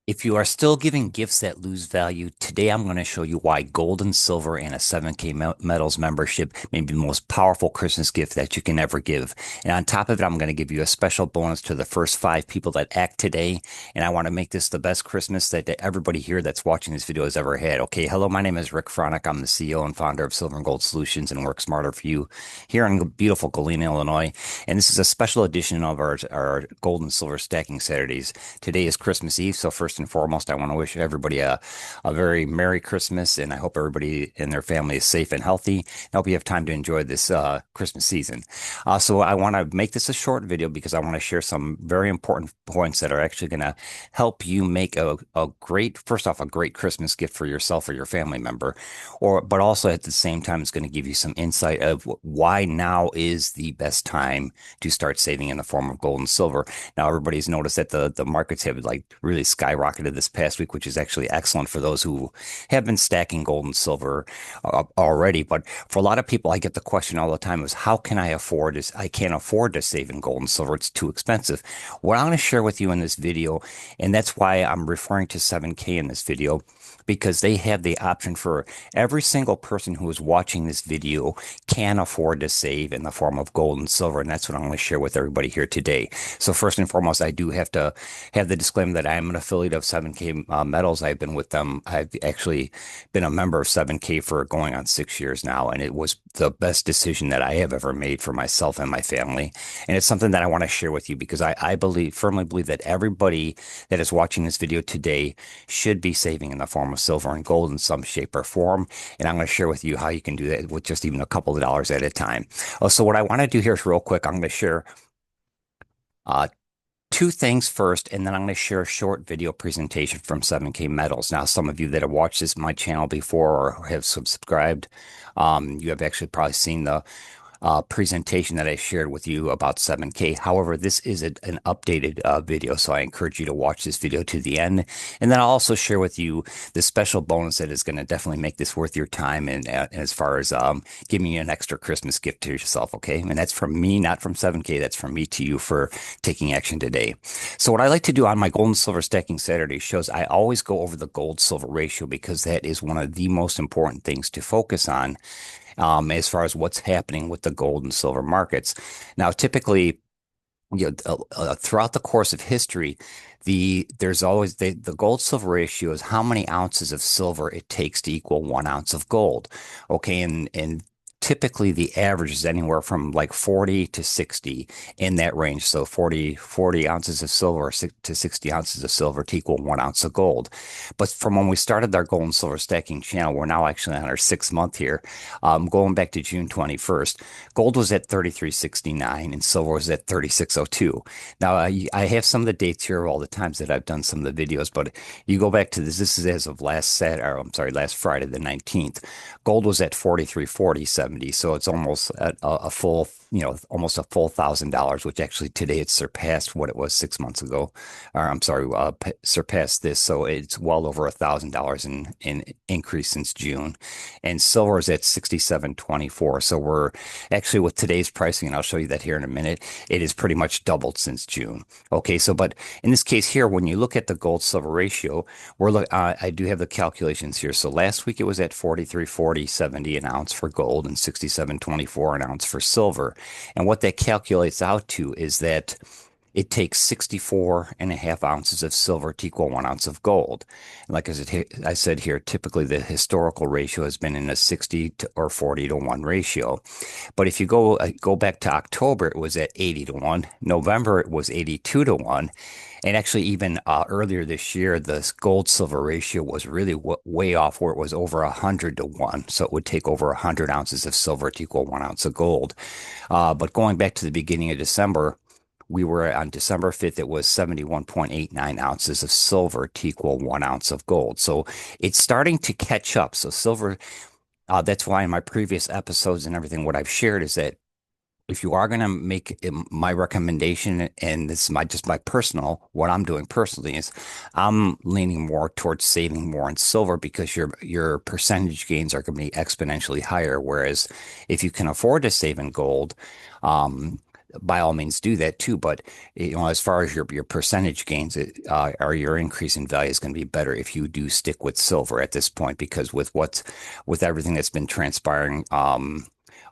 If you are still giving gifts that lose value, today I'm going to show you why gold and silver and a 7K Metals membership may be the most powerful Christmas gift that you can ever give. And on top of it, I'm going to give you a special bonus to the first 5 people that act today. And I want to make this the best Christmas that everybody here that's watching this video has ever had. Okay, hello, my name is Rick Fronick. I'm the CEO and founder of Silver and Gold Solutions and Work Smarter for You here in beautiful Galena, Illinois. And this is a special edition of our Gold and Silver Stacking Saturdays. Today is Christmas Eve, so first and foremost, I want to wish everybody a very Merry Christmas, and I hope everybody and their family is safe and healthy. I hope you have time to enjoy this Christmas season. So I want to make this a short video because I want to share some very important points that are actually going to help you make a great, first off, a great Christmas gift for yourself or your family member, but also at the same time, it's going to give you some insight of why now is the best time to start saving in the form of gold and silver. Now, everybody's noticed that the markets have like really skyrocketed this past week, which is actually excellent for those who have been stacking gold and silver already. But for a lot of people, I get the question all the time is how can I afford this? I can't afford to save in gold and silver. It's too expensive. What I'm going to share with you in this video, and that's why I'm referring to 7K in this video, because they have the option for every single person who is watching this video can afford to save in the form of gold and silver. And that's what I'm going to share with everybody here today. So first and foremost, I do have to have the disclaimer that I am an affiliate of 7K Metals. I've been with them. I've actually been a member of 7K for going on 6 years now, and it was the best decision that I have ever made for myself and my family. And it's something that I want to share with you because I firmly believe that everybody that is watching this video today should be saving in the form of silver and gold in some shape or form. And I'm going to share with you how you can do that with just even a couple of dollars at a time. So what I want to do here is real quick, I'm going to share uh, two things first, and then I'm going to share a short video presentation from 7K Metals. Now, some of you that have watched this my channel before or have subscribed, you have actually probably seen the presentation that I shared with you about 7K. However, this is an updated video, so I encourage you to watch this video to the end. And then I'll also share with you the special bonus that is going to definitely make this worth your time and as far as giving you an extra Christmas gift to yourself, okay? And that's from me, not from 7K. That's from me to you for taking action today. So what I like to do on my Gold and Silver Stacking Saturday shows, I always go over the gold-silver ratio because that is one of the most important things to focus on as far as what's happening with the gold and silver markets. Now, typically, throughout the course of history, there's always the gold silver ratio is how many ounces of silver it takes to equal 1 ounce of gold. Okay, and typically the average is anywhere from like 40 to 60 in that range. So 40 ounces of silver to 60 ounces of silver to equal 1 ounce of gold. But from when we started our gold and silver stacking channel, we're now actually on our 6th month here. Going back to June 21st, gold was at 33.69 and silver was at 36.02. Now I have some of the dates here of all the times that I've done some of the videos, but you go back to this is as of last Friday, the 19th. Gold was at 43.40.70, so it's almost at a full, almost a full $1,000, which actually today it's surpassed what it was 6 months ago. Or I'm sorry, surpassed this, so it's well over $1,000 in increase since June. And silver is at 67.24, so we're actually with today's pricing, and I'll show you that here in a minute. It is pretty much doubled since June. Okay, so but in this case here, when you look at the gold silver ratio, I do have the calculations here. So last week it was at 43.40.70 an ounce for gold and 67.24 an ounce for silver. And what that calculates out to is that it takes 64.5 ounces of silver to equal 1 ounce of gold. And like I said here, typically the historical ratio has been in a 60 or 40 to 1 ratio. But if you go back to October, it was at 80 to 1. November, it was 82 to 1. And actually, even earlier this year, the gold silver ratio was really way off where it was over 100 to 1. So it would take over 100 ounces of silver to equal 1 ounce of gold. But going back to the beginning of December, we were on December 5th, it was 71.89 ounces of silver to equal 1 ounce of gold. So it's starting to catch up. So silver, that's why in my previous episodes and everything, what I've shared is that if you are going to make my recommendation, and this is just my personal, what I'm doing personally is I'm leaning more towards saving more in silver because your percentage gains are going to be exponentially higher. Whereas if you can afford to save in gold, by all means do that too. But as far as your percentage gains, or your increase in value is going to be better if you do stick with silver at this point, because with everything that's been transpiring,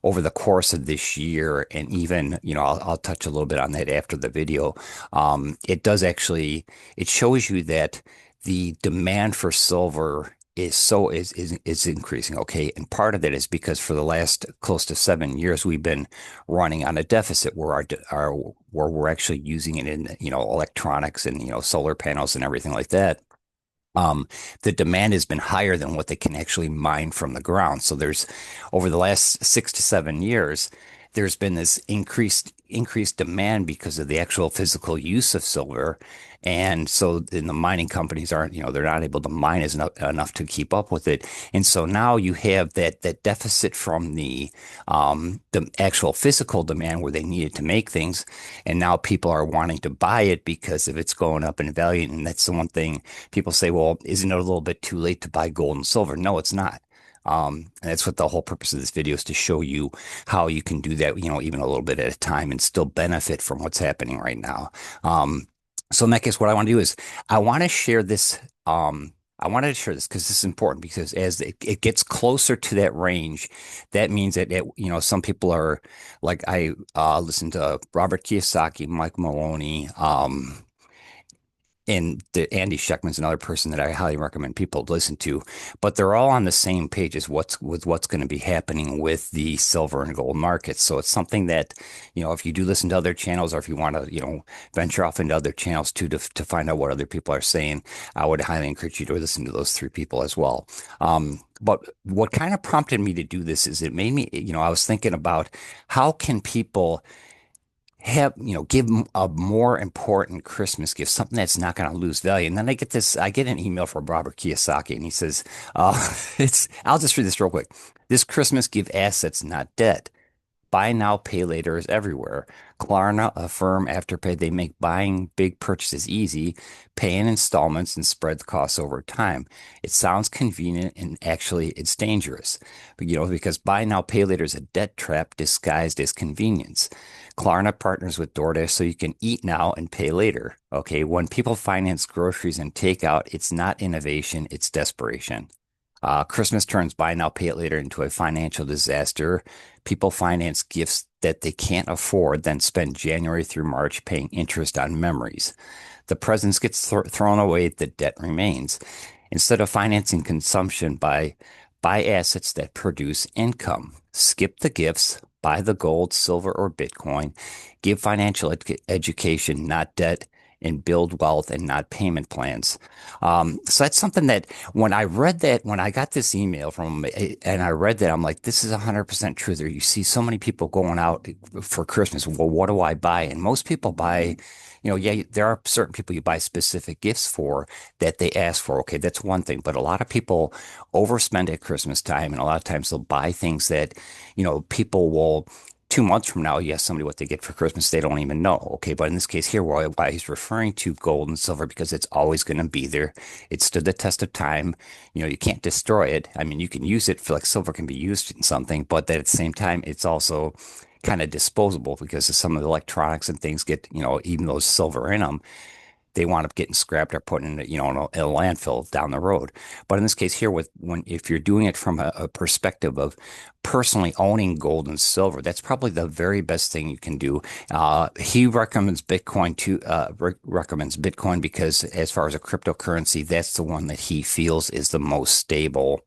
over the course of this year, and even, I'll touch a little bit on that after the video. It does actually, it shows you that the demand for silver is increasing. Okay. And part of that is because for the last close to 7 years, we've been running on a deficit where where we're actually using it in, electronics and, solar panels and everything like that. The demand has been higher than what they can actually mine from the ground. So over the last 6 to 7 years, there's been this increased demand because of the actual physical use of silver. And so then the mining companies aren't, they're not able to mine enough to keep up with it. And so now you have that deficit from the actual physical demand where they needed to make things. And now people are wanting to buy it because of it's going up in value. And that's the one thing people say, well, isn't it a little bit too late to buy gold and silver? No, it's not. And that's what the whole purpose of this video is, to show you how you can do that, even a little bit at a time and still benefit from what's happening right now. So in that case, what I want to do is I want to share this. I wanted to share this because this is important, because as it gets closer to that range, that means that some people are like, I listen to Robert Kiyosaki, Mike Maloney, and Andy Schectman's another person that I highly recommend people listen to, but they're all on the same page as what's going to be happening with the silver and gold markets. So it's something that, if you do listen to other channels, or if you want to, venture off into other channels too, to find out what other people are saying, I would highly encourage you to listen to those three people as well. But what kind of prompted me to do this is it made me, I was thinking about how can people give a more important Christmas gift, something that's not going to lose value. And then I get an email from Robert Kiyosaki, and he says, I'll just read this real quick. This Christmas, give assets, not debt. Buy now, pay later is everywhere. Klarna, Affirm, Afterpay, they make buying big purchases easy, pay in installments, and spread the costs over time. It sounds convenient, and actually it's dangerous. But, because buy now, pay later is a debt trap disguised as convenience. Klarna partners with DoorDash so you can eat now and pay later. Okay, when people finance groceries and takeout, it's not innovation, it's desperation. Christmas turns buy now, pay it later into a financial disaster. People finance gifts that they can't afford, then spend January through March paying interest on memories. The presents get thrown away, the debt remains. Instead of financing consumption, buy assets that produce income. Skip the gifts, buy the gold, silver, or Bitcoin. Give financial education, not debt, and build wealth and not payment plans. So that's something that when I got this email from him, and I read that, I'm like, this is 100% true. There, you see so many people going out for Christmas. Well, what do I buy? And most people buy, yeah, there are certain people you buy specific gifts for that they ask for. Okay, that's one thing. But a lot of people overspend at Christmas time, and a lot of times they'll buy things that, people will 2 months from now, yes, somebody what they get for Christmas, they don't even know. Okay. But in this case here, why he's referring to gold and silver, because it's always going to be there. It stood the test of time. You can't destroy it. I mean, you can use it for, like, silver can be used in something, but that at the same time, it's also kind of disposable, because of some of the electronics and things get, even those silver in them, they wind up getting scrapped or put in, in a landfill down the road. But in this case here, if you're doing it from a perspective of personally owning gold and silver, that's probably the very best thing you can do. He recommends Bitcoin too. Recommends Bitcoin because, as far as a cryptocurrency, that's the one that he feels is the most stable,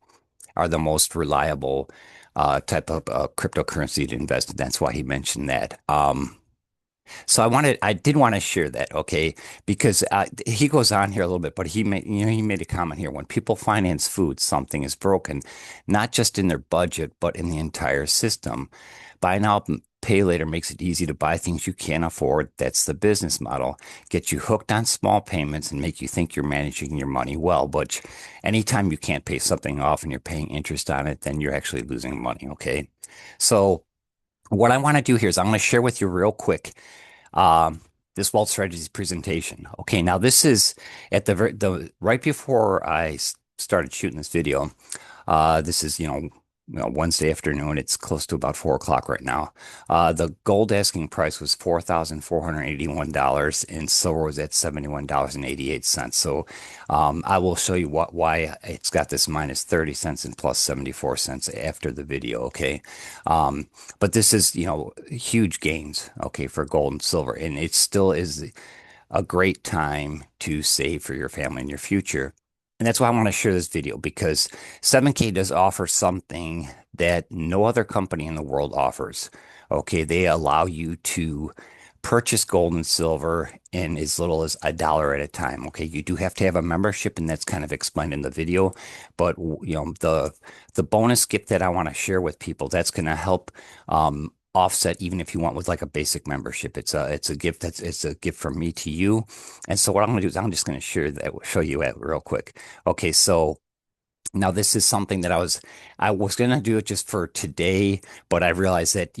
or the most reliable type of cryptocurrency to invest in. That's why he mentioned that. So I did want to share that, okay? Because he goes on here a little bit, but he made a comment here. When people finance food, something is broken, not just in their budget, but in the entire system. Buy now, pay later makes it easy to buy things you can't afford. That's the business model. Get you hooked on small payments and make you think you're managing your money well. But anytime you can't pay something off and you're paying interest on it, then you're actually losing money, okay? So what I want to do here is I'm going to share with you real quick um, this Wealth Strategies presentation. Okay, now this is at the right before I started shooting this video. This is, Wednesday afternoon. It's close to about 4 o'clock right now. The gold asking price was $4,481, and silver was at $71.88. So I will show you why it's got this minus 30 cents and plus 74 cents after the video. Okay. But this is, huge gains, okay, for gold and silver, and it still is a great time to save for your family and your future. And that's why I want to share this video because 7K does offer something that no other company in the world offers. Okay, they allow you to purchase gold and silver in as little as $1 at a time. Okay, you do have to have a membership, and that's kind of explained in the video. But the bonus gift that I want to share with people that's going to help offset even if you want with like a basic membership. It's a gift it's a gift from me to you. And so what I'm going to do is I'm just going to show you it real quick. Okay, so now this is something that I was going to do it just for today, but I realized that,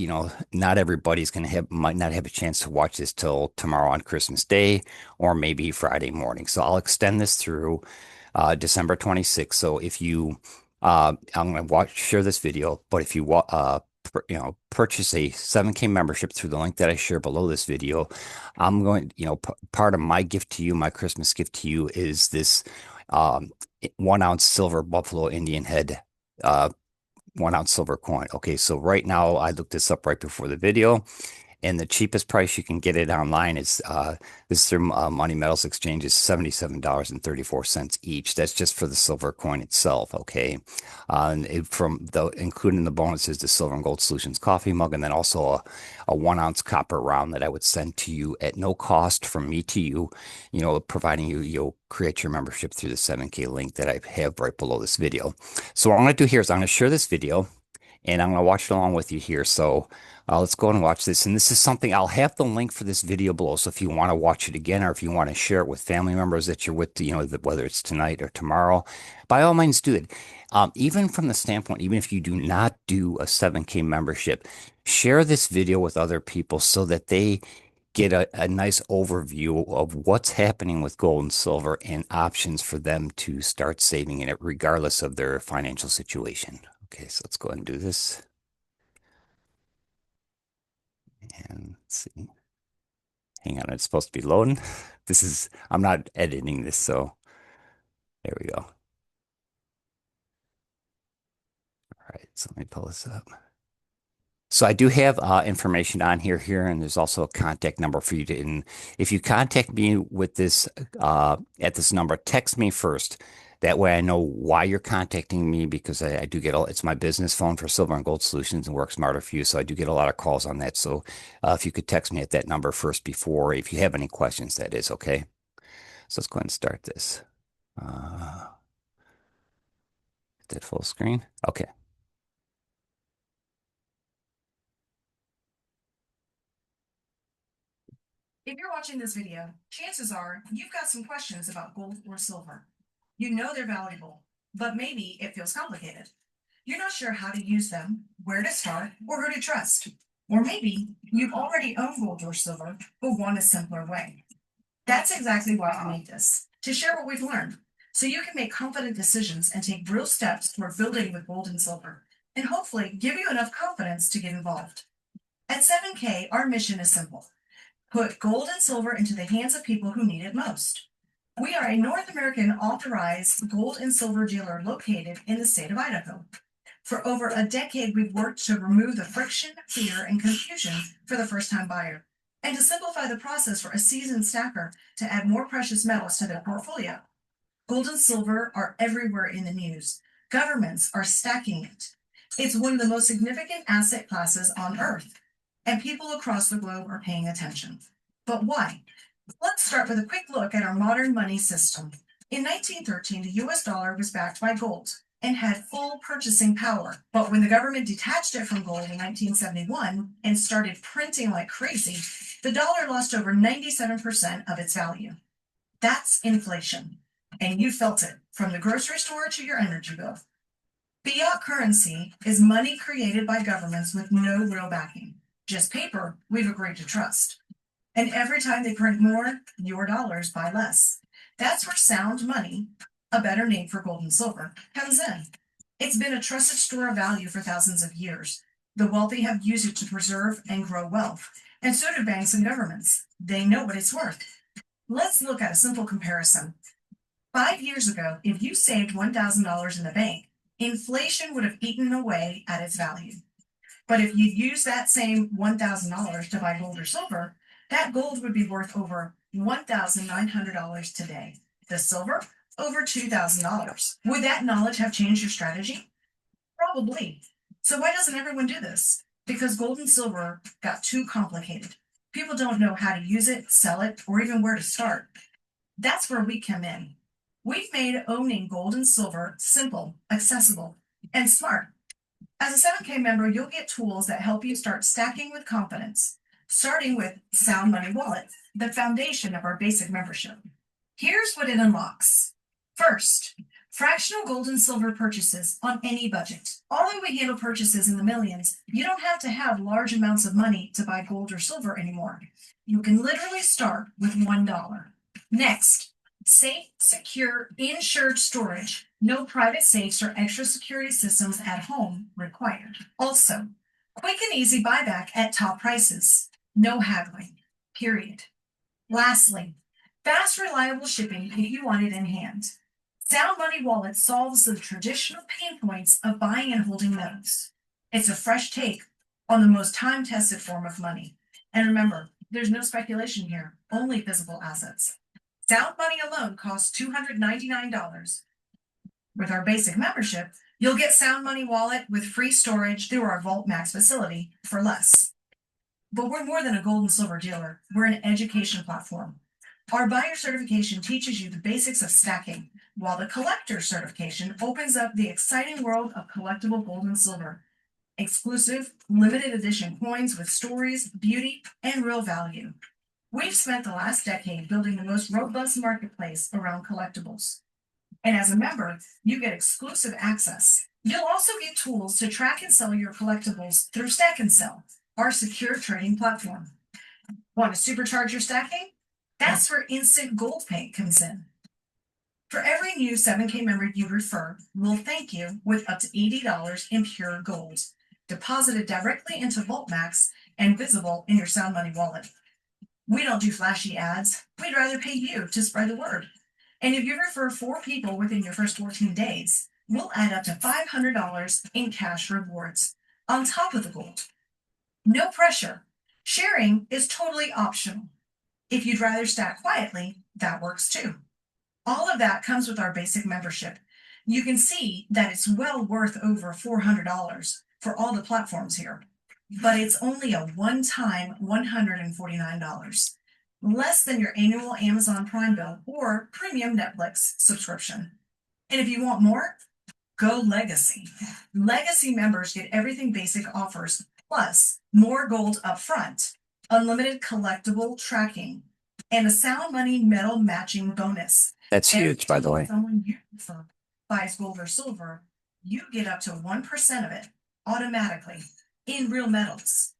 not everybody's going to might not have a chance to watch this till tomorrow on Christmas Day or maybe Friday morning. So I'll extend this through December 26th. So if you, I'm going to share this video, but if you, purchase a 7K membership through the link that I share below this video, I'm going, part of my gift to you, my Christmas gift to you is this, 1 ounce silver buffalo Indian head, uh, 1 ounce silver coin. Okay. So right now I looked this up right before the video. And the cheapest price you can get it online is this through Money Metals Exchange is $77.34 each. That's just for the silver coin itself, okay? And from the including the bonuses, the Silver and Gold Solutions coffee mug, and then also a 1 ounce copper round that I would send to you at no cost from me to you, providing you'll create your membership through the 7K link that I have right below this video. So what I'm going to do here is I'm going to share this video and I'm going to watch it along with you here. So let's go and watch this. And this is something I'll have the link for this video below. So if you want to watch it again, or if you want to share it with family members that you're with, whether it's tonight or tomorrow, by all means do it. Even from the standpoint, even if you do not do a 7K membership, share this video with other people so that they get a nice overview of what's happening with gold and silver and options for them to start saving in it, regardless of their financial situation. Okay, so let's go ahead and do this. And let's see. Hang on, it's supposed to be loading. I'm not editing this, so there we go. All right, so let me pull this up. So I do have information on here, and there's also a contact number for you to. And if you contact me with this at this number, text me first. That way, I know why you're contacting me because I do get it's my business phone for Silver and Gold Solutions and Work Smarter for You. So I do get a lot of calls on that. So if you could text me at that number first before, if you have any questions, that is okay. So let's go ahead and start this. Uh, that full screen. Okay. If you're watching this video, chances are you've got some questions about gold or silver. You know they're valuable, but maybe it feels complicated. You're not sure how to use them, where to start, or who to trust. Or maybe you already own gold or silver, but want a simpler way. That's exactly why I made this, to share what we've learned, so you can make confident decisions and take real steps toward building with gold and silver, and hopefully give you enough confidence to get involved. At 7K, our mission is simple: put gold and silver into the hands of people who need it most. We are a North American authorized gold and silver dealer located in the state of Idaho. For over a decade, we've worked to remove the friction, fear, and confusion for the first time buyer, and to simplify the process for a seasoned stacker to add more precious metals to their portfolio. Gold and silver are everywhere in the news. Governments are stacking it. It's one of the most significant asset classes on Earth, and people across the globe are paying attention. But why? Let's start with a quick look at our modern money system. In 1913, the US dollar was backed by gold and had full purchasing power. But when the government detached it from gold in 1971 and started printing like crazy, the dollar lost over 97% of its value. That's inflation. And you felt it from the grocery store to your energy bill. Fiat currency is money created by governments with no real backing, just paper we've agreed to trust. And every time they print more, your dollars buy less. That's where sound money, a better name for gold and silver, comes in. It's been a trusted store of value for thousands of years. The wealthy have used it to preserve and grow wealth, and so do banks and governments. They know what it's worth. Let's look at a simple comparison. 5 years ago, if you saved $1,000 in the bank, inflation would have eaten away at its value. But if you use that same $1,000 to buy gold or silver, that gold would be worth over $1,900 today. The silver, over $2,000. Would that knowledge have changed your strategy? Probably. So why doesn't everyone do this? Because gold and silver got too complicated. People don't know how to use it, sell it, or even where to start. That's where we come in. We've made owning gold and silver simple, accessible, and smart. As a 7K member, you'll get tools that help you start stacking with confidence, starting with Sound Money Wallet, the foundation of our basic membership. Here's what it unlocks. First, fractional gold and silver purchases on any budget. Although we handle purchases in the millions, you don't have to have large amounts of money to buy gold or silver anymore. You can literally start with $1. Next, safe, secure, insured storage. No private safes or extra security systems at home required. Also, quick and easy buyback at top prices. No haggling, period. Lastly, fast, reliable shipping if you want it in hand. Sound Money Wallet solves the traditional pain points of buying and holding metals. It's a fresh take on the most time-tested form of money. And remember, there's no speculation here, only physical assets. Sound Money alone costs $299. With our basic membership, you'll get Sound Money Wallet with free storage through our Vault Max facility for less. But we're more than a gold and silver dealer. We're an education platform. Our buyer certification teaches you the basics of stacking, while the collector certification opens up the exciting world of collectible gold and silver. Exclusive, limited edition coins with stories, beauty, and real value. We've spent the last decade building the most robust marketplace around collectibles. And as a member, you get exclusive access. You'll also get tools to track and sell your collectibles through Stack and Sell, our secure trading platform. Want to supercharge your stacking? That's where Instant Gold Pay comes in. For every new 7K member you refer, we'll thank you with up to $80 in pure gold, deposited directly into VaultMax and visible in your Sound Money wallet. We don't do flashy ads. We'd rather pay you to spread the word. And if you refer 4 people within your first 14 days, we'll add up to $500 in cash rewards on top of the gold. No pressure. Sharing is totally optional. If you'd rather stack quietly, that works too. All of that comes with our basic membership. You can see that it's well worth over $400 for all the platforms here, but it's only a one-time $149, less than your annual Amazon Prime bill or premium Netflix subscription. And if you want more, go Legacy. Legacy members get everything basic offers, plus more gold up front, unlimited collectible tracking, and a Sound Money metal matching bonus. That's huge, by the way. Someone you prefer buys gold or silver, you get up to 1% of it automatically in real metals.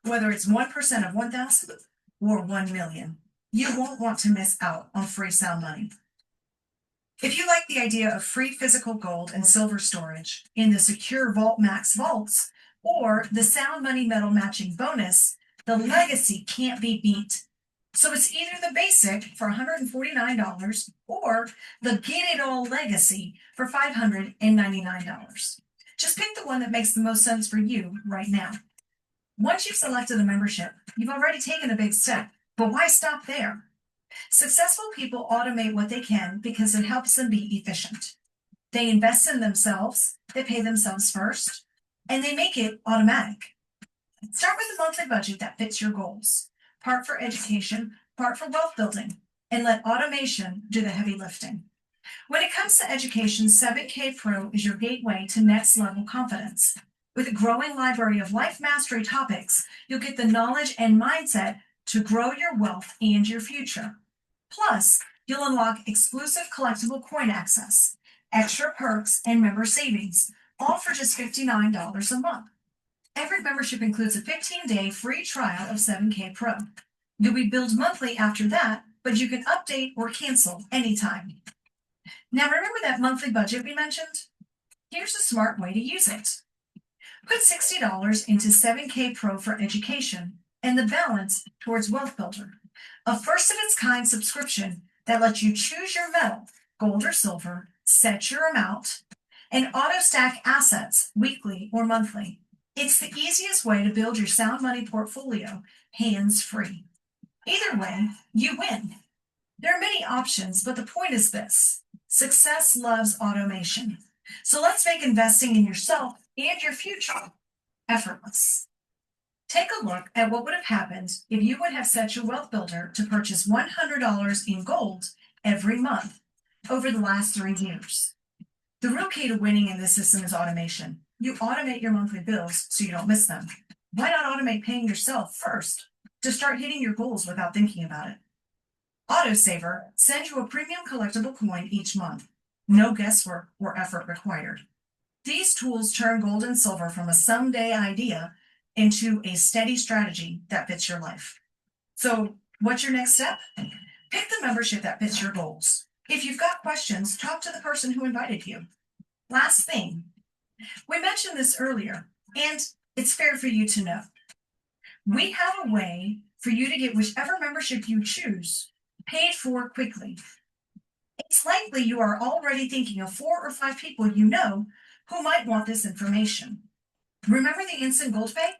Whether it's 1% of 1,000 or 1 million, you won't want to miss out on free Sound Money. If you like the idea of free physical gold and silver storage in the secure Vault Max vaults or the Sound Money metal matching bonus, the Legacy can't be beat. So it's either the basic for $149 or the Get It All Legacy for $599. Just pick the one that makes the most sense for you right now. Once you've selected a membership, you've already taken a big step, but why stop there? Successful people automate what they can because it helps them be efficient. They invest in themselves, they pay themselves first, and they make it automatic. Start with a monthly budget that fits your goals. Part for education, part for wealth building, and let automation do the heavy lifting. When it comes to education, 7K Pro is your gateway to next level confidence. With a growing library of life mastery topics, you'll get the knowledge and mindset to grow your wealth and your future. Plus, you'll unlock exclusive collectible coin access, extra perks, and member savings, all for just $59 a month. Every membership includes a 15-day free trial of 7K Pro. You'll be billed monthly after that, but you can update or cancel anytime. Now remember that monthly budget we mentioned? Here's a smart way to use it. Put $60 into 7K Pro for education and the balance towards Wealth Builder, a first of its kind subscription that lets you choose your metal, gold or silver, set your amount, and auto stack assets weekly or monthly. It's the easiest way to build your sound money portfolio hands free. Either way, you win. There are many options, but the point is this: success loves automation. So let's make investing in yourself and your future effortless. Take a look at what would have happened if you would have set your wealth builder to purchase $100 in gold every month over the last 3 years. The real key to winning in this system is automation. You automate your monthly bills so you don't miss them. Why not automate paying yourself first to start hitting your goals without thinking about it? Autosaver sends you a premium collectible coin each month. No guesswork or effort required. These tools turn gold and silver from a someday idea into a steady strategy that fits your life. So, what's your next step? Pick the membership that fits your goals. If you've got questions, talk to the person who invited you. Last thing, we mentioned this earlier, and it's fair for you to know. We have a way for you to get whichever membership you choose paid for quickly. It's likely you are already thinking of 4 or 5 people you know who might want this information. Remember the instant gold pay?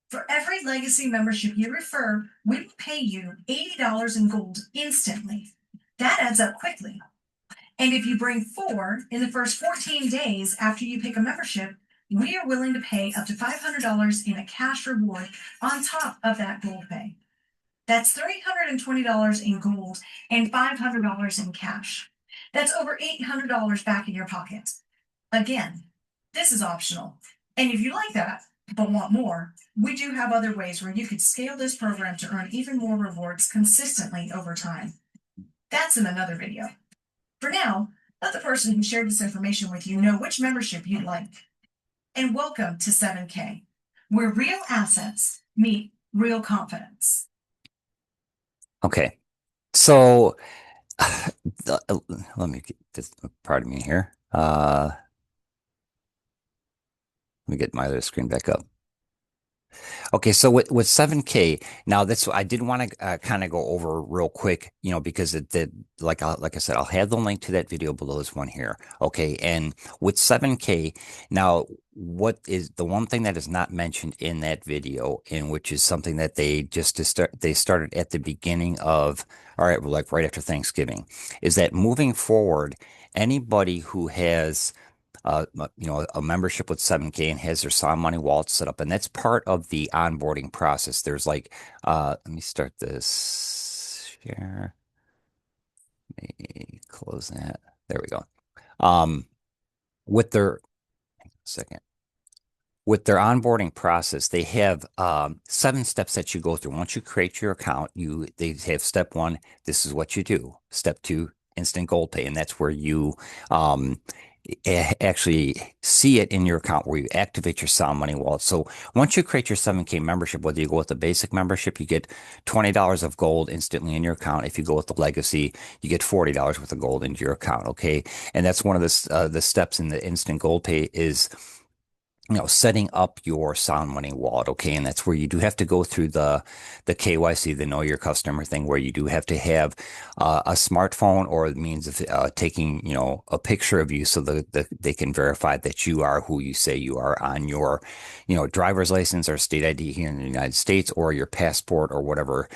For every legacy membership you refer, we will pay you $80 in gold instantly. That adds up quickly. And if you bring 4 in the first 14 days after you pick a membership, we are willing to pay up to $500 in a cash reward on top of that gold pay. That's $320 in gold and $500 in cash. That's over $800 back in your pocket. Again, this is optional. And if you like that, but want more, we do have other ways where you could scale this program to earn even more rewards consistently over time. That's in another video. For now, let the person who shared this information with you know which membership you'd like. And welcome to 7K, where real assets meet real confidence. Okay. So let me get this, pardon me here. Let me get my other screen back up. Okay, so with 7K, now that's I did want to kind of go over real quick, because it did like I said, I'll have the link to that video below this one here. Okay, and with 7K, now what is the one thing that is not mentioned in that video, and which is something that they started at the beginning of, all right, like right after Thanksgiving, is that moving forward, anybody who has a membership with 7K and has their Sound Money wallet set up, and that's part of the onboarding process. There's like, let me start this share. Let me close that. There we go. Um, with their second. With their onboarding process, they have 7 steps that you go through. Once you create your account, they have step 1. This is what you do. Step 2, instant gold pay, and that's where you um, actually see it in your account where you activate your Sound Money wallet. So once you create your 7K membership, whether you go with the basic membership, you get $20 of gold instantly in your account. If you go with the legacy, you get $40 worth of gold into your account. Okay, and that's one of the steps in the instant gold pay is setting up your Sound Money wallet. Okay. And that's where you do have to go through the KYC, the Know Your Customer thing, where you do have to have a smartphone or the means of taking, a picture of you so that they can verify that you are who you say you are on your, driver's license or state ID here in the United States, or your passport, or whatever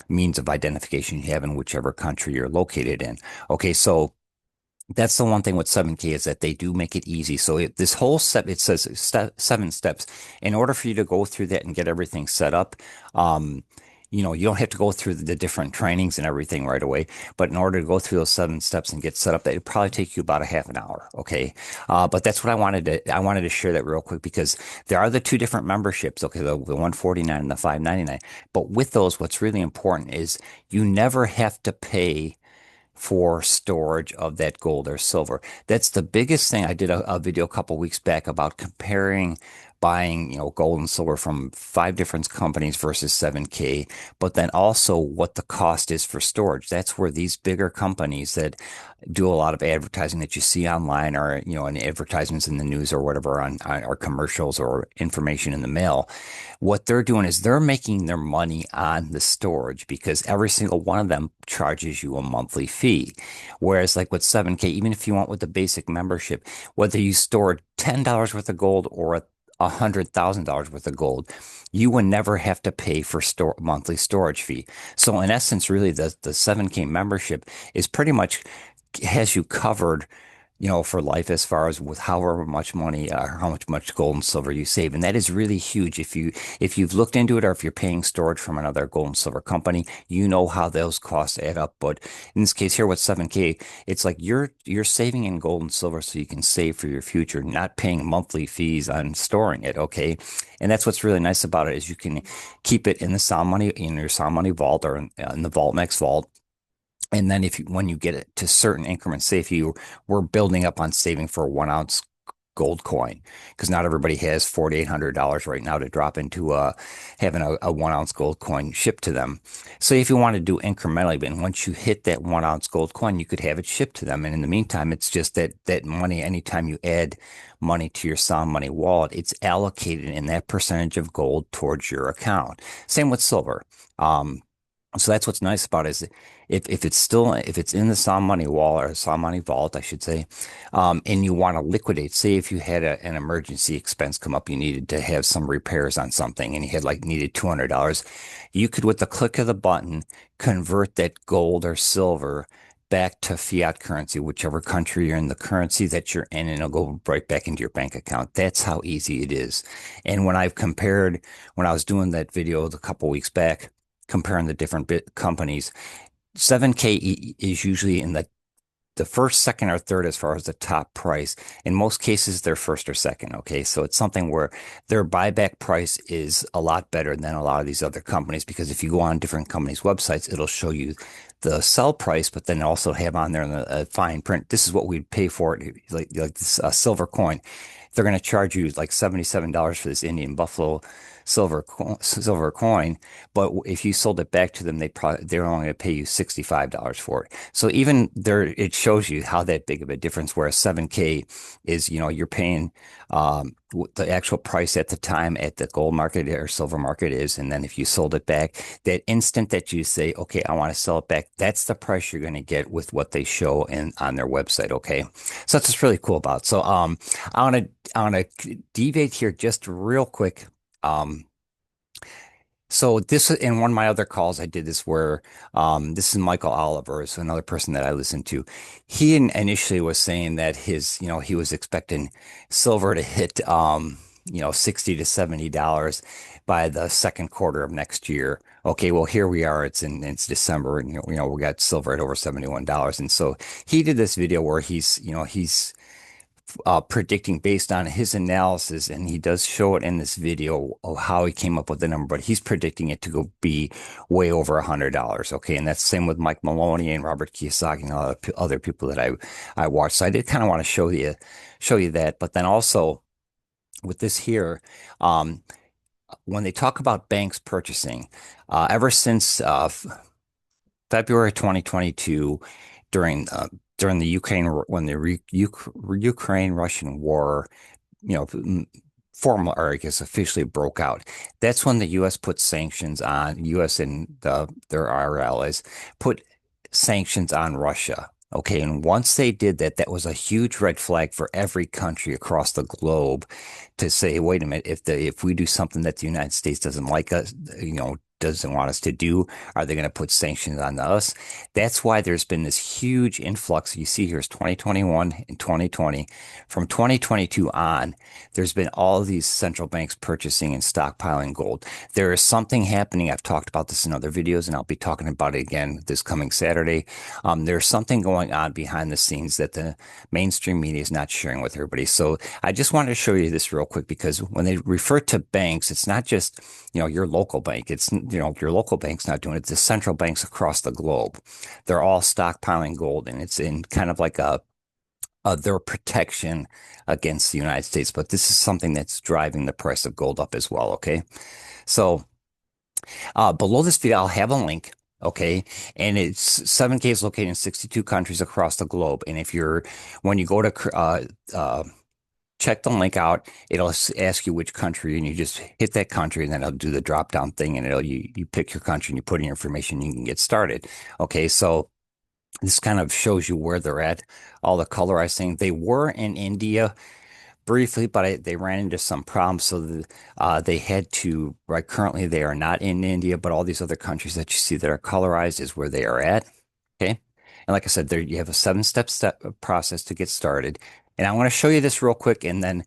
means of identification you have in whichever country you're located in. Okay. So that's the one thing with 7K is that they do make it easy. So this whole step, it says 7 steps. In order for you to go through that and get everything set up, you don't have to go through the different trainings and everything right away. But in order to go through those 7 steps and get set up, it'd probably take you about a half an hour. Okay. But that's what I wanted to share that real quick, because there are the 2 different memberships. Okay. The 149 and the 599. But with those, what's really important is you never have to pay for storage of that gold or silver. That's the biggest thing. I did a video a couple weeks back about comparing buying, gold and silver from five different companies versus 7K, but then also what the cost is for storage. That's where these bigger companies that do a lot of advertising that you see online or, in advertisements in the news or whatever or commercials or information in the mail. What they're doing is they're making their money on the storage because every single one of them charges you a monthly fee. Whereas like with 7K, even if you went with the basic membership, whether you stored $10 worth of gold or $100,000 worth of gold, you would never have to pay for monthly storage fee. So in essence, really the 7K membership is pretty much has you covered, for life as far as with however much money or how much gold and silver you save. And that is really huge. If you've looked into it or if you're paying storage from another gold and silver company, you know how those costs add up. But in this case here with 7K, it's like you're saving in gold and silver so you can save for your future, not paying monthly fees on storing it. Okay. And that's what's really nice about it is you can keep it in the sound money in your sound money vault or in the Vault Max vault. And then when you get it to certain increments, say if you were building up on saving for a 1 ounce gold coin, because not everybody has $4,800 right now to drop into having a 1 ounce gold coin shipped to them. So if you want to do incrementally, but once you hit that 1 ounce gold coin, you could have it shipped to them. And in the meantime, it's just that money, anytime you add money to your Sound Money wallet, it's allocated in that percentage of gold towards your account. Same with silver. So that's what's nice about it is if it's in the Sound Money wall or Sound Money vault, I should say, and you want to liquidate, say if you had an emergency expense come up, you needed to have some repairs on something and you had like needed $200, you could with the click of the button convert that gold or silver back to fiat currency, whichever country you're in, the currency that you're in, and it'll go right back into your bank account. That's how easy it is. And when I was doing that video a couple weeks back, comparing the different companies, 7K is usually in the first, second, or third as far as the top price. In most cases, they're first or second. Okay. So it's something where their buyback price is a lot better than a lot of these other companies because if you go on different companies' websites, it'll show you the sell price, but then also have on there in the fine print, this is what we'd pay for it, like this silver coin. They're going to charge you like $77 for this Indian Buffalo silver coin, but if you sold it back to them, they're only going to pay you $65 for it. So even there, it shows you how that big of a difference. Whereas 7K is, you're paying what the actual price at the time at the gold market or silver market is, and then if you sold it back, that instant that you say, okay, I want to sell it back, that's the price you're going to get with what they show on their website. Okay, so that's what's really cool about. It. So I want to deviate here just real quick. Um, so this in one of my other calls, I did this where this is Michael Oliver, so another person that I listened to. He initially was saying that he was expecting silver to hit 60 to $70 by the second quarter of next year. Okay, well here we are. It's December, and we got silver at over $71, and so he did this video where he's predicting based on his analysis, and he does show it in this video of how he came up with the number, but he's predicting it to go be way over $100. Okay, and that's the same with Mike Maloney and Robert Kiyosaki and other people that I watched. So I did kind of want to show you that, but then also with this here, when they talk about banks purchasing, ever since February 2022, during during the Ukraine when the Ukraine-Russian war, formal or I guess officially broke out. That's when the U.S. put sanctions on U.S. and their our allies put sanctions on Russia. Okay, and once they did that, that was a huge red flag for every country across the globe to say, wait a minute, if we do something that the United States doesn't like us, doesn't want us to do, are they going to put sanctions on us? That's why there's been this huge influx. You see here is 2021 and 2020. From 2022 on, there's been all of these central banks purchasing and stockpiling gold. There is something happening. I've talked about this in other videos, and I'll be talking about it again this coming Saturday. There's something going on behind the scenes that the mainstream media is not sharing with everybody. So I just wanted to show you this real quick because when they refer to banks, it's not just, your local bank. It's, your local bank's not doing it. It's the central banks across the globe. They're all stockpiling gold, and it's in kind of like their protection against the United States. But this is something that's driving the price of gold up as well. Okay. So below this video, I'll have a link. Okay. And it's 7K is located in 62 countries across the globe. And if you're, when you go to check the link out, it'll ask you which country, and you just hit that country, and then it'll do the drop down thing, and you pick your country and you put in your information, and you can get started. Okay. So this kind of shows you where they're at. All the colorized thing. They were in India briefly, but they ran into some problems. So they had to, right, currently they are not in India, but all these other countries that you see that are colorized is where they are at. Okay. And like I said, there you have a seven-step process to get started. And I want to show you this real quick, and then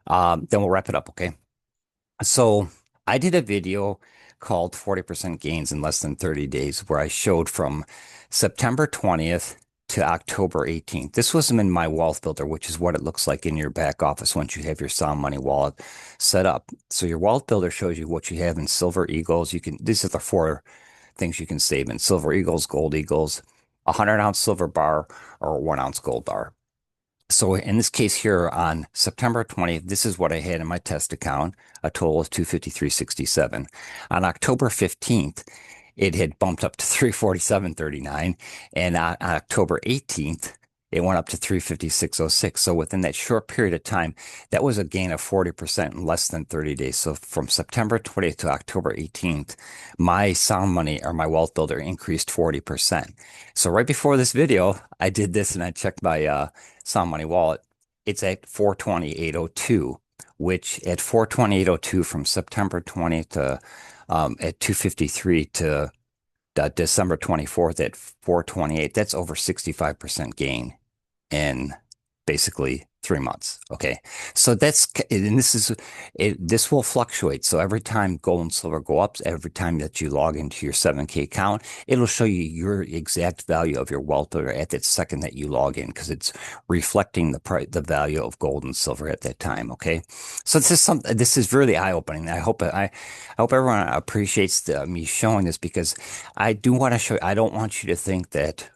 we'll wrap it up. Okay. So I did a video called 40% Gains in Less Than 30 Days, where I showed from September 20th to October 18th. This was in my wealth builder, which is what it looks like in your back office once you have your Sound Money wallet set up. So your wealth builder shows you what you have in Silver Eagles. These are the four things you can save in: Silver Eagles, Gold Eagles, a 100-ounce silver bar, or a 1-ounce gold bar. So in this case here on September 20th, this is what I had in my test account, a total of 253.67. On October 15th, it had bumped up to 347.39, and on October 18th, it went up to 356.06. So within that short period of time, that was a gain of 40% in less than 30 days. So from September 20th to October 18th, my Sound Money or my Wealth Builder increased 40%. So right before this video, I did this and I checked my Sound Money wallet. It's at 428.02, which at 428.02 from September 20th to at 253 to December 24th at 428, that's over 65% gain in basically 3 months. Okay. So and this will fluctuate. So every time gold and silver go up, every time that you log into your 7K account, it'll show you your exact value of your wealth builder at that second that you log in, because it's reflecting the value of gold and silver at that time. Okay. So this is really eye-opening. I hope everyone appreciates me showing this, because I do want to show, I don't want you to think that,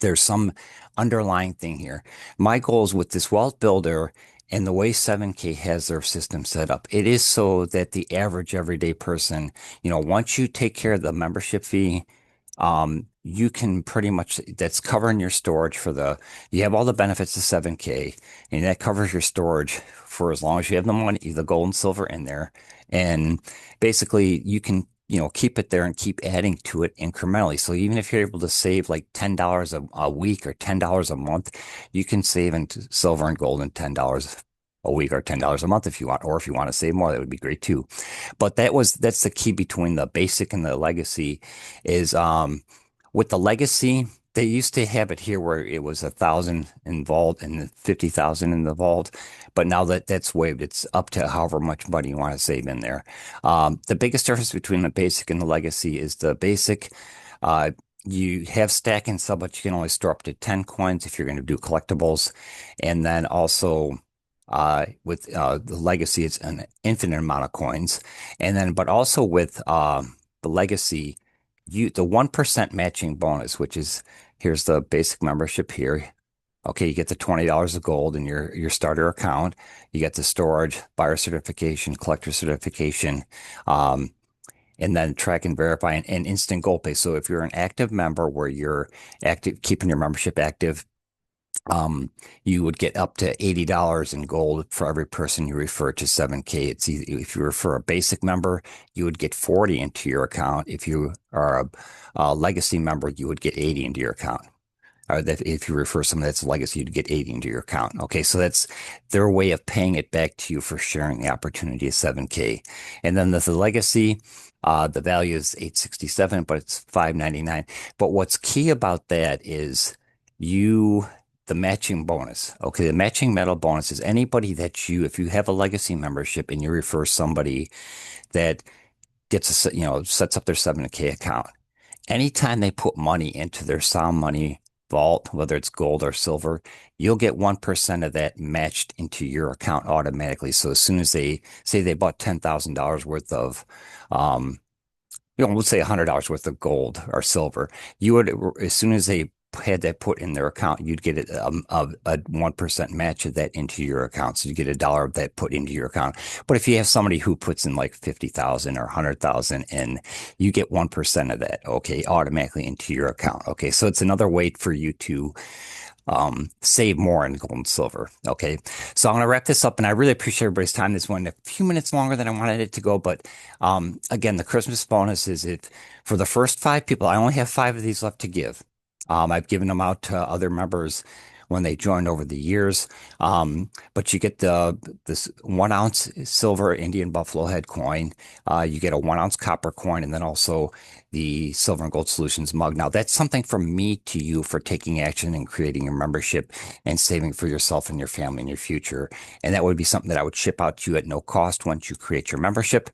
there's some underlying thing here. My goal is with this wealth builder and the way 7K has their system set up, it is so that the average everyday person, once you take care of the membership fee, you can pretty much, that's covering your storage you have all the benefits of 7K, and that covers your storage for as long as you have the money, the gold and silver in there. And basically you can, keep it there and keep adding to it incrementally. So even if you're able to save like $10 a week or $10 a month, you can save into silver and gold and $10 a week or $10 a month if you want, or if you want to save more, that would be great too. But that's the key between the basic and the legacy is, with the legacy, they used to have it here where it was 1,000 involved and 50,000 in the vault, but now that's waived. It's up to however much money you want to save in there. The biggest difference between the basic and the legacy is the basic. Uh, you have stack and sell, but you can only store up to 10 coins if you're going to do collectibles. And then also, with the legacy, it's an infinite amount of coins. And then, but also with the legacy, the 1% matching bonus, which is, here's the basic membership here. Okay, you get the $20 of gold in your starter account. You get the storage, buyer certification, collector certification, um, and then track and verify and instant gold pay. So if you're an active member where you're active, keeping your membership active, um, you would get up to $80 in gold for every person you refer to 7K. It's easy. If you refer a basic member, you would get 40 into your account. If you are a legacy member, you would get 80 into your account. Or that if you refer someone that's a legacy, you'd get 80 into your account. Okay, so that's their way of paying it back to you for sharing the opportunity of 7K. And then the legacy, the value is 867, but it's 599. But what's key about that is the matching bonus. Okay, the matching metal bonus is anybody if you have a legacy membership and you refer somebody that sets up their 7K account, anytime they put money into their Sound Money vault, whether it's gold or silver, you'll get 1% of that matched into your account automatically. So as soon as they say they bought $10,000 worth of, let's say $100 worth of gold or silver, as soon as they had that put in their account, you'd get a 1% match of that into your account. So you get $1 of that put into your account. But if you have somebody who puts in like 50,000 or 100,000 in, you get 1% of that, okay, automatically into your account. Okay. So it's another way for you to save more in gold and silver. Okay. So I'm going to wrap this up and I really appreciate everybody's time. This went a few minutes longer than I wanted it to go. But again, the Christmas bonus is if for the first 5 people, I only have 5 of these left to give. I've given them out to other members when they joined over the years. But you get this 1 ounce silver Indian buffalo head coin. You get a 1 ounce copper coin, and then also the Silver and Gold Solutions mug. Now, that's something from me to you for taking action and creating your membership and saving for yourself and your family in your future. And that would be something that I would ship out to you at no cost once you create your membership.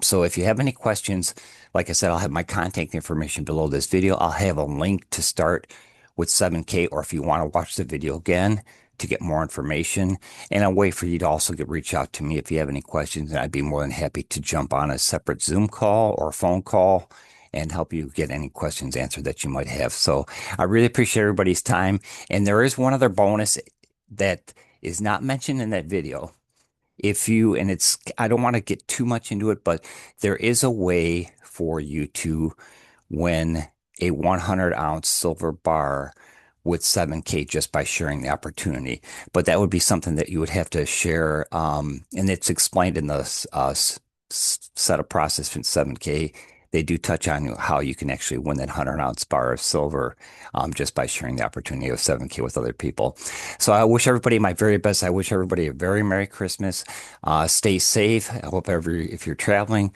So if you have any questions, like I said, I'll have my contact information below this video. I'll have a link to start with 7K, or if you want to watch the video again to get more information, and a way for you to also reach out to me if you have any questions, and I'd be more than happy to jump on a separate Zoom call or phone call and help you get any questions answered that you might have. So I really appreciate everybody's time. And there is one other bonus that is not mentioned in that video. If you, and it's, I don't want to get too much into it, but there is a way for you to win a 100-ounce silver bar with 7K just by sharing the opportunity. But that would be something that you would have to share. And it's explained in the set of process in 7K. They do touch on how you can actually win that 100-ounce bar of silver just by sharing the opportunity of 7K with other people. So I wish everybody my very best. I wish everybody a very Merry Christmas. Stay safe. I hope if you're traveling,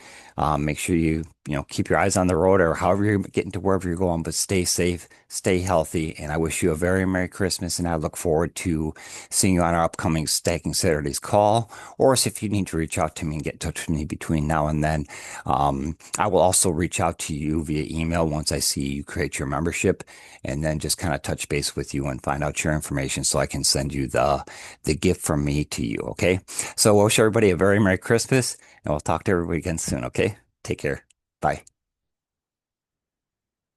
make sure you keep your eyes on the road or however you're getting to wherever you're going, but stay safe, stay healthy. And I wish you a very Merry Christmas. And I look forward to seeing you on our upcoming Stacking Saturdays call. Or if you need to reach out to me and get in touch with me between now and then, I will also reach out to you via email once I see you create your membership, and then just kind of touch base with you and find out your information so I can send you the gift from me to you. Okay. So I wish everybody a very Merry Christmas, and we'll talk to everybody again soon. Okay. Take care. Bye.